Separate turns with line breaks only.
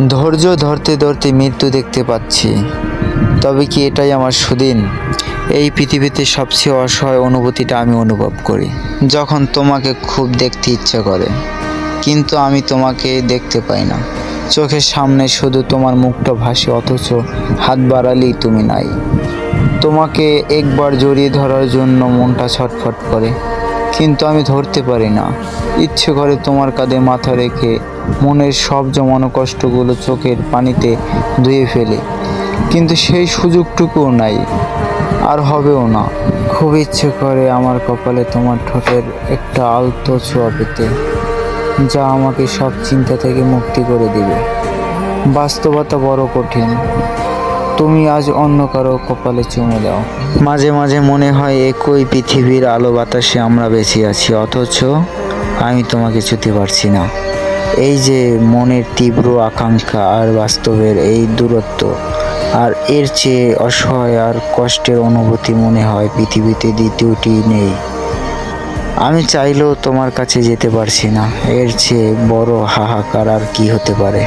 ধৈর্য ধরতে ধরতে মৃত্যু দেখতে পাচ্ছি, তবে কি এটাই আমার সুদিন? এই পৃথিবীতে সবচেয়ে অসহায় অনুভূতিটা আমি অনুভব করি যখন তোমাকে খুব দেখতে ইচ্ছে করে, কিন্তু আমি তোমাকে দেখতে পাই না। চোখের সামনে শুধু তোমার মুখটা ভাসে, অথচ হাত বাড়ালেই তুমি নাই। তোমাকে একবার জড়িয়ে ধরার জন্য মনটা ছটফট করে, কিন্তু আমি ধরতে পারি না। ইচ্ছে করে তোমার কাঁধে মাথা রেখে মনের সব জমানো কষ্টগুলো চোখের পানিতে ধুয়ে ফেলে, কিন্তু সেই সুযোগটুকুও নাই, আর হবেও না। খুব ইচ্ছে করে আমার কপালে তোমার ঠোঁটের একটা আলতো ছোঁয়া পেতে, যা আমাকে সব চিন্তা থেকে মুক্তি করে দিবে। বাস্তবতা বড় কঠিন, তুমি আজ অন্য কারো কপালে চুমু দাও। মাঝে মাঝে মনে হয় একই পৃথিবীর আলো বাতাসে আমরা বেঁচে আছি, অথচ আমি তোমাকে ছুঁতে পারছি না। এই যে মনের তীব্র আকাঙ্ক্ষা আর বাস্তবের এই দূরত্ব, আর এর চেয়ে অসহায় আর কষ্টের অনুভূতি মনে হয় পৃথিবীতে দ্বিতীয়টি নেই। আমি চাইলেও তোমার কাছে যেতে পারছি না। এর চেয়ে বড় হাহাকার আর কি হতে পারে?